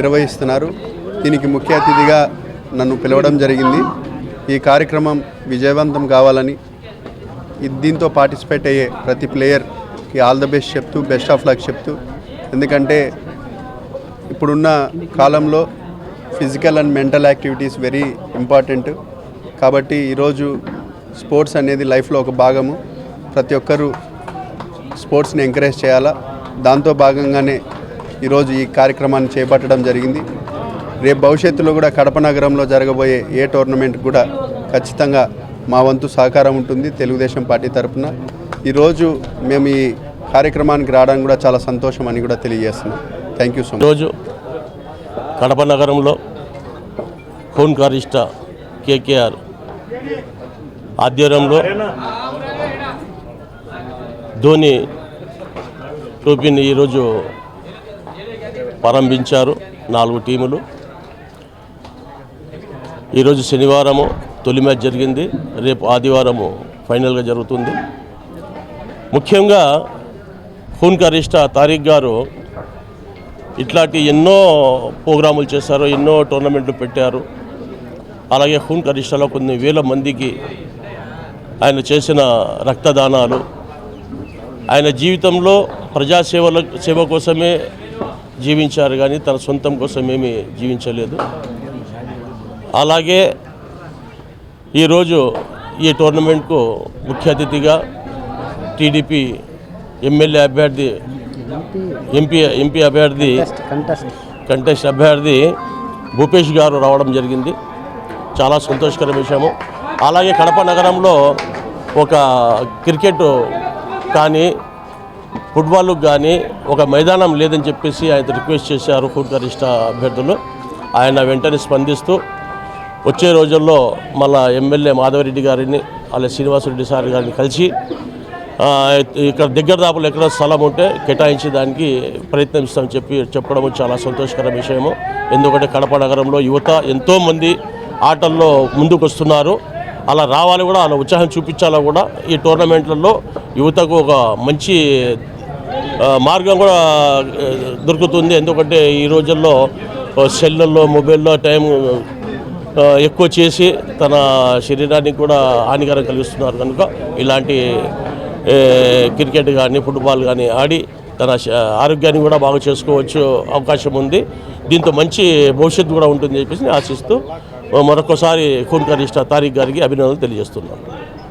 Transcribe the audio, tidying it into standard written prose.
నిర్వహిస్తున్నారు. దీనికి ముఖ్య అతిథిగా నన్ను పిలవడం జరిగింది. ఈ కార్యక్రమం విజయవంతం కావాలని దీంతో పార్టిసిపేట్ అయ్యే ప్రతి ప్లేయర్కి ఆల్ ద బెస్ట్ చెప్తూ, బెస్ట్ ఆఫ్ లక్ చెప్తూ, ఎందుకంటే ఇప్పుడున్న కాలంలో physical and mental activities very important. కాబట్టి ఈరోజు స్పోర్ట్స్ అనేది లైఫ్లో ఒక భాగము. ప్రతి ఒక్కరూ స్పోర్ట్స్ని ఎంకరేజ్ చేయాలా. దాంతో భాగంగానే ఈరోజు ఈ కార్యక్రమాన్ని చేపట్టడం జరిగింది. రేపు భవిష్యత్తులో కూడా కడప నగరంలో జరగబోయే ఏ టోర్నమెంట్ కూడా ఖచ్చితంగా మా వంతు సహకారం ఉంటుంది తెలుగుదేశం పార్టీ తరఫున. ఈరోజు మేము ఈ కార్యక్రమానికి రావడానికి కూడా చాలా సంతోషం అని కూడా తెలియజేస్తున్నాం. Thank you so much. ఈరోజు కడప నగరంలో హోంకారిష్ట కేకేఆర్ ఆధ్వర్యంలో ధోని ట్రోఫీని ఈరోజు ప్రారంభించారు 4 టీములు. ఈరోజు శనివారము తొలి మ్యాచ్ జరిగింది. రేపు ఆదివారము ఫైనల్గా జరుగుతుంది. ముఖ్యంగా హోంకారిష్ట తారీఖ్ గారు ఇట్లాంటి ఎన్నో ప్రోగ్రాములు చేశారు, ఎన్నో టోర్నమెంట్లు పెట్టారు. అలాగే హోంకారిష్టలో కొన్ని వేల మందికి ఆయన చేసిన రక్తదానాలు, ఆయన జీవితంలో సేవ కోసమే జీవించారు కానీ తన సొంతం కోసం ఏమీ జీవించలేదు. అలాగే ఈరోజు ఈ టోర్నమెంట్కు ముఖ్య అతిథిగా టీడీపీ ఎమ్మెల్యే అభ్యర్థి ఎంపీ అభ్యర్థి కంటెస్ట్ అభ్యర్థి భూపేష్ గారు రావడం జరిగింది. చాలా సంతోషకర విషయము. అలాగే కడప నగరంలో ఒక క్రికెట్ కానీ ఫుట్బాల్కు కానీ ఒక మైదానం లేదని చెప్పేసి ఆయన రిక్వెస్ట్ చేశారు హోంకారిష్ట అభ్యర్థులు. ఆయన వెంటనే స్పందిస్తూ వచ్చే రోజుల్లో మళ్ళా ఎమ్మెల్యే మాధవరెడ్డి గారిని అలాగే శ్రీనివాసరెడ్డి సార్ గారిని కలిసి ఇక్కడ దగ్గర దాపులు ఎక్కడ స్థలం ఉంటే కేటాయించి దానికి ప్రయత్నిస్తామని చెప్పడం చాలా సంతోషకర విషయము. ఎందుకంటే కడప నగరంలో యువత ఎంతోమంది ఆటల్లో ముందుకు వస్తున్నారు. అలా రావాలి కూడా, అలా ఉత్సాహం చూపించాలా కూడా. ఈ టోర్నమెంట్లలో యువతకు ఒక మంచి మార్గం కూడా దొరుకుతుంది. ఎందుకంటే ఈ రోజుల్లో సెల్లల్లో మొబైల్లో టైం ఎక్కువ చేసి తన శరీరానికి కూడా హానికరం కలిగిస్తున్నారు. కనుక ఇలాంటి క్రికెట్ కానీ ఫుట్బాల్ కానీ ఆడి తన ఆరోగ్యాన్ని కూడా బాగా చేసుకోవచ్చు అవకాశం ఉంది. దీంతో మంచి భవిష్యత్తు కూడా ఉంటుందని చెప్పేసి ఆశిస్తూ మరొకసారి హోంకారిష్ట తారీఖ్ గారికి అభినందనలు తెలియజేస్తున్నాను.